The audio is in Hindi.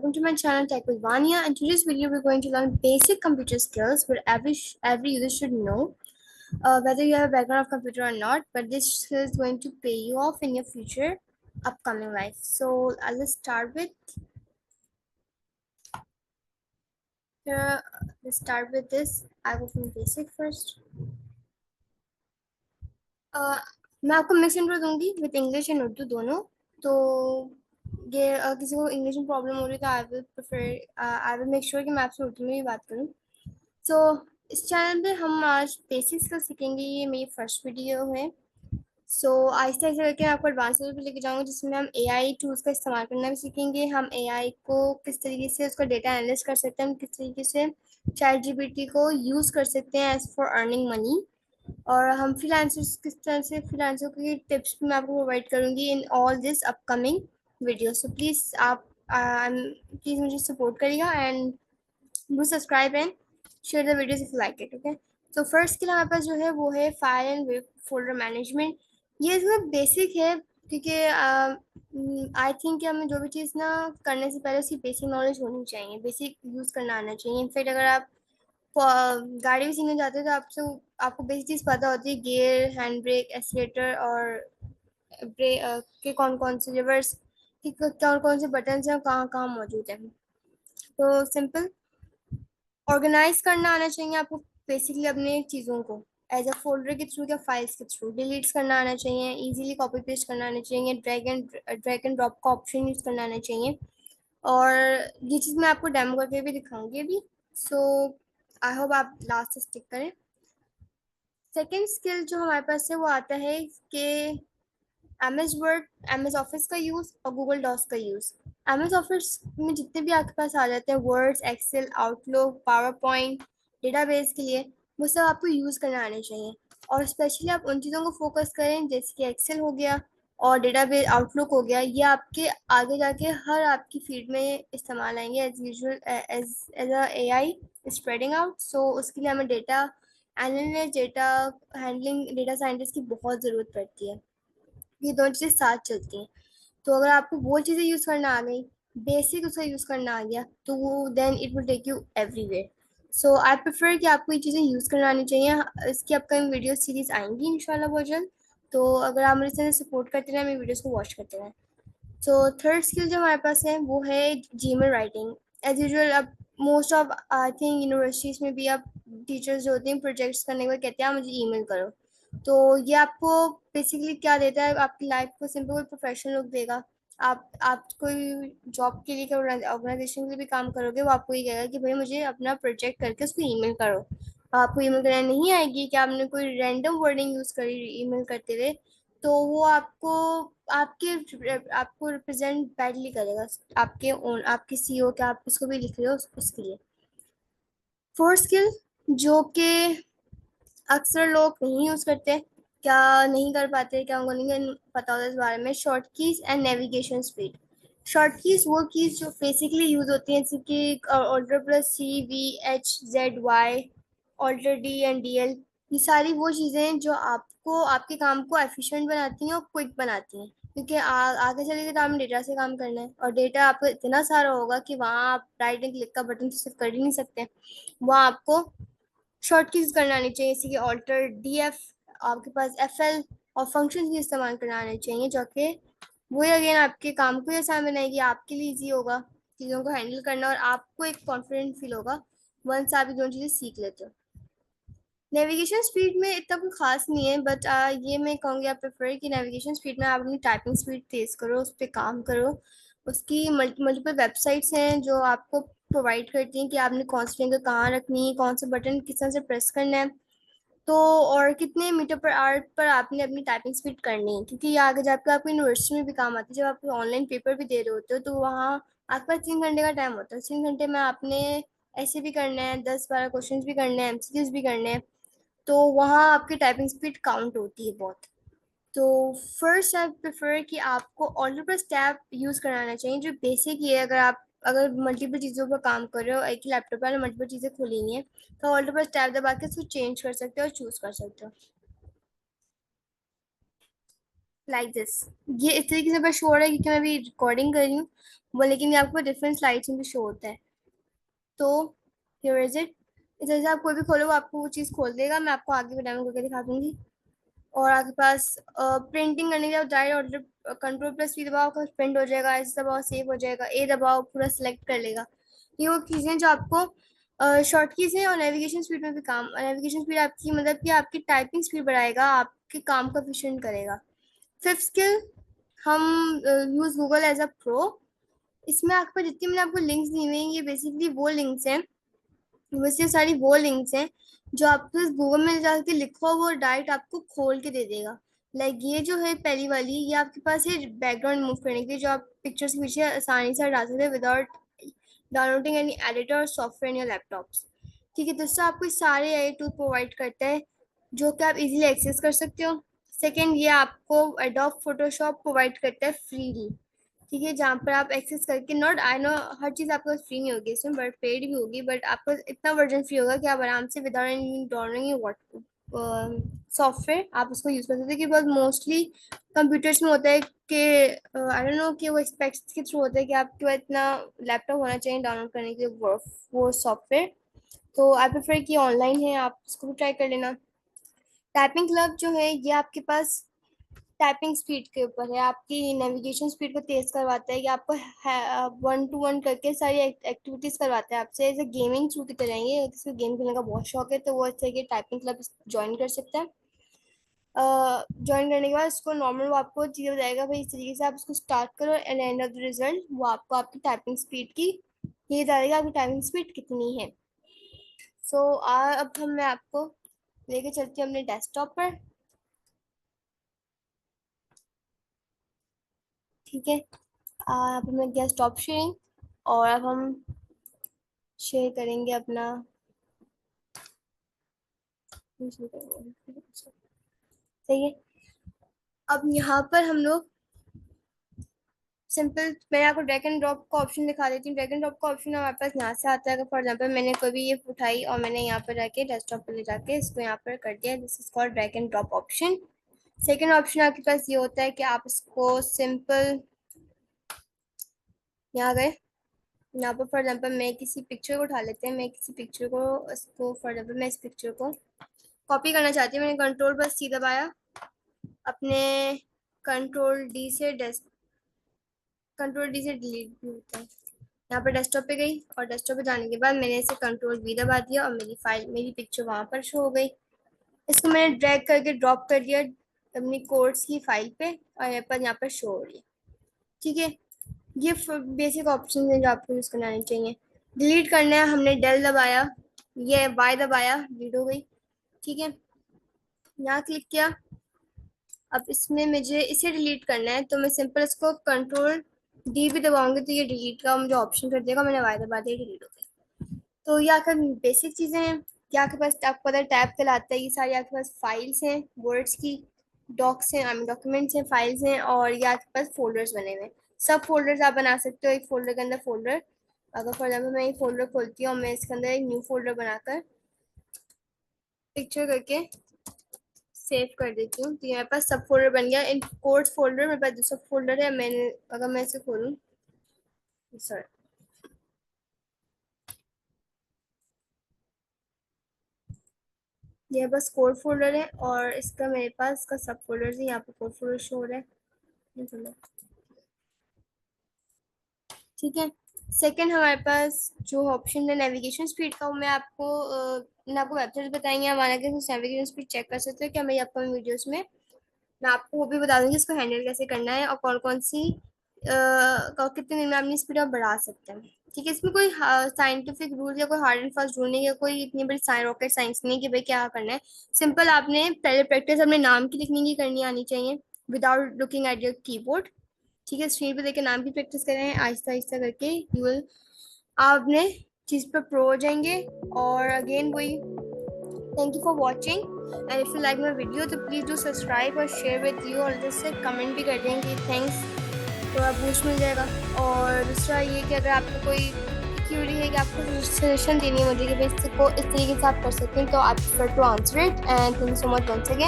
welcome to my channel Tech with Vanya. And today's video we're going to learn basic computer skills where every user should know, whether you have a background of computer or not. But this skill is going to pay you off in your future upcoming life. So let's start with here. Let's start with this. I will from basic first. मैं आपको मिक्स इंट्रो दूंगी विद इंग्लिश एंड उर्दू दोनों. तो ये किसी को इंग्लिश में प्रॉब्लम हो रही है तो आई विल मेक श्योर कि मैं आपसे उर्दू में भी बात करूँ. सो इस चैनल पे हम आज बेसिक्स का सीखेंगे. ये मेरी फर्स्ट वीडियो है. सो आहिस्ता आहिस्ता करके मैं आपको एडवांस लेवल पे लेके जाऊँगी जिसमें हम एआई टूल्स का इस्तेमाल करना भी सीखेंगे. हम एआई को किस तरीके से उसका डेटा एनालिसिस कर सकते हैं, हम किस तरीके से चैट जीपीटी को यूज़ कर सकते हैं एज फॉर अर्निंग मनी. और हम फ्रीलांसर्स किस तरह से फ्रीलांसर की टिप्स भी मैं आपको प्रोवाइड करूँगी in all this upcoming video. So please आप प्लीज़ मुझे सपोर्ट करिएगा and do subscribe and share the videos if you like it. Okay. तो फर्स्ट स्किल हमारे पास जो है वो है file and web folder management. ये इसमें बेसिक है क्योंकि आई थिंक कि हमें जो भी चीज़ ना करने से पहले उसकी बेसिक नॉलेज होनी चाहिए, बेसिक यूज़ करना आना चाहिए. इनफैक्ट अगर आप गाड़ी भी सीखने जाते हो तो आपको बेसिक चीज़ पता होती है, गियर, हैंड ब्रेक, एक्सीलेटर और ब्रेक के कौन कौन से लिवर्स कि कौन कौन से बटन हैं कहाँ कहाँ मौजूद हैं. तो सिंपल ऑर्गेनाइज करना आना चाहिए आपको बेसिकली अपने चीज़ों को एज अ फोल्डर के थ्रू या फाइल्स के थ्रू. डिलीट्स करना आना चाहिए, इजीली कॉपी पेस्ट करना आना चाहिए, ड्रैग एंड ड्रॉप का ऑप्शन यूज़ करना आना चाहिए. और ये चीज़ मैं आपको डेमो करके भी दिखाऊंगी अभी. सो आई होप आप लास्ट से स्टिक करें. सेकेंड स्किल जो हमारे पास है वो आता है कि एमएस वर्ड, एमएस ऑफिस का यूज़ और गूगल डॉक्स का यूज़. एमएस ऑफिस में जितने भी आपके पास आ जाते हैं words, Excel, Outlook, PowerPoint, database के लिए, वो सब आपको यूज़ करना आने चाहिए. और स्पेशली आप उन चीज़ों को फोकस करें जैसे कि एक्सेल हो गया और डेटाबेस आउटलुक हो गया. ये आपके आगे जाके हर आपकी फील्ड में इस्तेमाल आएंगे as usual as as a AI spreading out. So उसके लिए हमें data analyst, data handling, data scientist की बहुत ज़रूरत पड़ती है. ये दोनों चीज़ें साथ चलती हैं. तो अगर आपको वो चीज़ें यूज़ करना आ गई, बेसिक उसका यूज़ करना आ गया, तो वो then it will take you everywhere. So I prefer कि आपको ये चीज़ें यूज़ करना आनी चाहिए. इसकी अपकमिंग वीडियो सीरीज आएंगी इंशाल्लाह बहुत जल्द. तो अगर आप मेरे चैनल सपोर्ट करते रहें, मेरी वीडियोस को वॉच करते रहें. सो थर्ड स्किल जो हमारे पास है वो है जीमेल राइटिंग. एज यूजुअल अब most of I think universities में भी अब टीचर्स जो होते हैं प्रोजेक्ट्स करने के बाद कहते हैं आप मुझे ईमेल करो. तो ये आपको बेसिकली क्या देता है, आपकी लाइफ को सिंपल प्रोफेशनल लुक देगा. आप कोई जॉब के लिए ऑर्गेनाइजेशन के लिए भी काम करोगे, वो आपको ये कहेगा कि भाई मुझे अपना प्रोजेक्ट करके उसको ईमेल करो. आपको ईमेल करना नहीं आएगी कि आपने कोई रैंडम वर्डिंग यूज़ करी ईमेल करते हुए, तो वो आपको रिप्रेजेंट बैडली करेगा आपके सीईओ के आप उसको भी लिख रहे हो उसके लिए. फोर्थ स्किल जो कि अक्सर लोग नहीं यूज़ करते, क्या नहीं कर पाते, क्या उनको नहीं पता होता इस बारे में, short keys and navigation speed. Short keys वो कीज जो बेसिकली यूज़ होती हैं जैसे कि alt plus C, V, H, Z, Y, alt, D and D L. ये सारी वो चीज़ें हैं जो आपको आपके काम को एफिशिएंट बनाती हैं और क्विक बनाती हैं. क्योंकि आगे चलेगा तो आपने डेटा से काम करना है और डेटा आपको इतना सारा होगा कि वहाँ आप राइट एंड क्लिक का बटन सिर्फ कर ही नहीं सकते. वहाँ आपको शॉर्ट कीज करना आनी चाहिए जैसे कि ऑल्टर, डी एफ, आपके पास एफ एल और फंक्शन भी इस्तेमाल करना आने चाहिए जो कि वो अगेन आपके काम को आसान बनाएगी, आपके लिए ईजी होगा चीज़ों को हैंडल करना और आपको एक कॉन्फिडेंट फील होगा वंस आप ये दोनों चीज़ें सीख लेते हो. नेविगेशन स्पीड में इतना कोई खास नहीं है बट ये मैं कहूँगी आप प्रेफर कि नेविगेशन स्पीड में आप अपनी टाइपिंग स्पीड तेज़ करो, उस पर काम करो. उसकी मल्टीपल वेबसाइट्स हैं जो आपको प्रोवाइड करती हैं कि आपने कौन सी फिंगर कहाँ रखनी है, कौन सा बटन किस तरह से प्रेस करना है. तो और कितने मीटर पर आवर पर आपने अपनी टाइपिंग स्पीड करनी है, क्योंकि ये आगे जाकर आपको यूनिवर्सिटी में भी काम आती है. जब आप ऑनलाइन पेपर भी दे रहे होते हो तो वहाँ आपके पास 3 घंटे का टाइम होता है. 3 घंटे में आपने ऐसे भी करना है, 10-12 क्वेश्चन भी करने हैं, एमसीक्यूज भी करने हैं. तो वहाँ आपकी टाइपिंग स्पीड काउंट होती है बहुत. तो फर्स्ट आई प्रेफर कि आपको ऑल्टर प्लस टैब यूज़ कराना चाहिए जो बेसिक ये है. अगर मल्टीपल चीज़ों पर काम कर रहे हो, एक ही लैपटॉप पर मल्टीपल चीज़ें खुली हुई हैं, तो ऑल्टर प्लस टैब दबा के उसको चेंज कर सकते हो और चूज़ कर सकते हो. Like this. ये इस तरीके से बस शो हो रहा है क्योंकि मैं अभी रिकॉर्डिंग कर रही हूँ वो, लेकिन ये आपको डिफरेंट स्लाइड्स में भी शो होता है। तो हियर इज इट। इस तरह से आप कोई भी खोलो वो आपको वो चीज़ खोल देगा। मैं आपको आगे भी डेमो करके दिखा दूंगी। और आपके पास प्रिंटिंग करने के लिए direct order control plus V दबाओ, आपका प्रिंट हो जाएगा। ऐसे दबाओ सेव हो जाएगा, ए दबाओ पूरा सिलेक्ट कर लेगा। ये वो चीज़ें जो आपको शॉर्ट कीज है। और नेविगेशन स्पीड में भी काम, नेविगेशन स्पीड आपकी मतलब कि आपकी टाइपिंग स्पीड बढ़ाएगा, आपके काम को एफिशिएंट करेगा। फिफ्थ स्किल, हम use Google as a pro. इसमें आपको जितनी मैंने आपको लिंक्स दी हुई हैं ये बेसिकली वो लिंक्स हैं, वैसे सारी वो लिंक्स हैं जो आपको गूगल में जाके लिखो वो डायरेक्ट आपको खोल के दे देगा। लाइक ये जो है पहली वाली, ये आपके पास है बैकग्राउंड मूव करने के लिए, जो आप पिक्चर्स के पीछे आसानी से हटा सकते हैं विदाउट डाउनलोडिंग एनी एडिटर और सॉफ्टवेयर इन योर लैपटॉप्स। ठीक है, दोस्तों आपको सारे एआई टूल प्रोवाइड करता है जो कि आप इजीली एक्सेस कर सकते हो। सेकंड, ये आपको एडोब फोटोशॉप प्रोवाइड करता है फ्रीली। ठीक है, जहाँ पर आप एक्सेस करके, नॉट आई नो हर चीज़ आपको फ्री नहीं होगी इसमें, बट पेड भी होगी, बट आपको इतना वर्जन फ्री होगा कि आप आराम से विदाउट एनी डाउनलोडिंग सॉफ्टवेयर आप उसको यूज़ कर सकते हैं। कि बहुत मोस्टली कंप्यूटर्स में होता है कि आई डोंट नो कि वो एक्सपेक्ट्स के थ्रू होता है कि आपके पास इतना लैपटॉप होना चाहिए डाउनलोड करने के लिए वो सॉफ्टवेयर। तो आई प्रेफर कि ऑनलाइन है, आप उसको भी ट्राई कर लेना। टाइपिंग क्लब जो है ये आपके पास टाइपिंग स्पीड के ऊपर है, आपकी नेविगेशन स्पीड को तेज करवाता है, कि आपको 1 to 1 करके सारी एक्टिविटीज करवाता है आपसे, एज ए गेमिंग थ्रू की तरह। ये किसी को गेम खेलने का बहुत शौक है तो वो अच्छे के टाइपिंग क्लब ज्वाइन कर सकता है। ज्वाइन करने के बाद उसको नॉर्मल वो आपको चीज़ बताएगा भाई इस तरीके से आप उसको स्टार्ट करो, and end of the result वो आपको आपकी टाइपिंग स्पीड की ये बता देगा आपकी टाइपिंग स्पीड कितनी है। सो अब मैं आपको लेके चलती हूँ अपने डेस्कटॉप पर। ठीक है, यहाँ पर मैं गया स्टॉप शेयरिंग, और अब हम शेयर करेंगे अपना। सही है, अब यहाँ पर हम लोग सिंपल, मैं आपको ड्रैग एंड ड्रॉप का ऑप्शन दिखा देती हूँ। ड्रैग एंड ड्रॉप का ऑप्शन हमारे पास यहाँ से आता है। अगर फॉर एग्जाम्पल मैंने कोई भी ये उठाई और मैंने यहाँ पर जाके डेस्कटॉप पर ले जाके इसको यहाँ पर कर दिया, this is called drag and drop option. Second option आपके पास ये होता है कि आप इसको सिंपल यहाँ गए, यहाँ पर फॉर एग्जाम्पल मैं किसी पिक्चर को उठा लेते हैं, मैं किसी पिक्चर को इसको फॉर एग्जाम्पल मैं इस पिक्चर को कॉपी करना चाहती हूँ। मैंने कंट्रोल प्लस सी दबाया, अपने कंट्रोल डी से डिलीट भी होता है। यहाँ पर डेस्कटॉप पे गई और डेस्कटॉप पे जाने के बाद मैंने इसे कंट्रोल वी दबा दिया और मेरी पिक्चर वहाँ पर शो हो गई। इसको मैंने ड्रैग करके ड्रॉप कर दिया अपनी कोड्स की फाइल पे और यहाँ पर शो हो रही है। ठीक है, ये बेसिक ऑप्शन है जो आपको यूज़ करना आने चाहिए। डिलीट करना है, हमने डेल दबाया, ये वाई दबाया, डिलीट हो गई। ठीक है, यहाँ क्लिक किया। अब इसमें मुझे इसे डिलीट करना है तो मैं सिंपल इसको कंट्रोल डी भी दबाऊंगी तो ये डिलीट का मुझे ऑप्शन कर देगा। मैंने वाई दबा दिया, डिलीट हो गई। तो ये आपका बेसिक चीज़ें हैं कि आपके पास आपको पता है टैब कहलाता है। ये सारी आपके पास फाइल्स हैं वर्ड्स की, डॉक्स हैं, आई मीन डॉक्यूमेंट्स हैं, फाइल्स हैं, और ये आपके पास फोल्डर्स बने हुए हैं। सब फोल्डर्स आप बना सकते हो एक फोल्डर के अंदर फोल्डर। अगर फॉर एग्जाम्पल मैं एक फोल्डर खोलती हूँ और मैं इसके अंदर एक न्यू फोल्डर बनाकर पिक्चर करके सेव कर देती हूँ तो ये मेरे पास सब फोल्डर बन गया। इन कोड्स फोल्डर मेरे पास दूसरा फोल्डर है। मैंने अगर मैं इसे खोलूँ, सॉरी, ये बस कोड फोल्डर है और इसका मेरे पास इसका सब फोल्डर है। यहाँ पे कोड फोल्डर शो हो रहा है। ठीक है, सेकंड हमारे पास जो ऑप्शन है नेविगेशन स्पीड का, वो मैंने आपको वेबसाइट बताएंगे हमारा कि नेविगेशन स्पीड चेक कर सकते हो क्या मेरी अपकमिंग वीडियोस में। मैं आपको वो भी बता दूंगी इसको हैंडल कैसे करना है और कौन कौन सी कितने दिन में अपनी स्पीड आप बढ़ा सकते हैं। ठीक है, इसमें कोई साइंटिफिक रूल या कोई हार्ड एंड फास्ट रूल नहीं है, कोई इतनी बड़ी रॉकेट साइंस नहीं है कि भाई क्या करना है। सिंपल आपने पहले प्रैक्टिस अपने नाम की लिखने की करनी आनी चाहिए without looking at your keyboard. ठीक है, स्क्रीन पे देखे नाम की प्रैक्टिस करें आहिस्ता आहिस्ता करके यू विल आप अपने चीज़ पे प्रो हो जाएंगे। और अगेन वही, thank you for watching, and if you like my video तो प्लीज़ डू सब्सक्राइब और शेयर विद यू, और जैसे कमेंट भी कर देंगे थैंक्स, थोड़ा बूस्ट मिल जाएगा। और दूसरा ये कि अगर आपको कोई क्यूरी है कि आपको सजेशन देनी है मुझे कि भाई इसको इस तरीके से आप कर सकते हैं तो आप prefer to answer it, and thank you so much once again.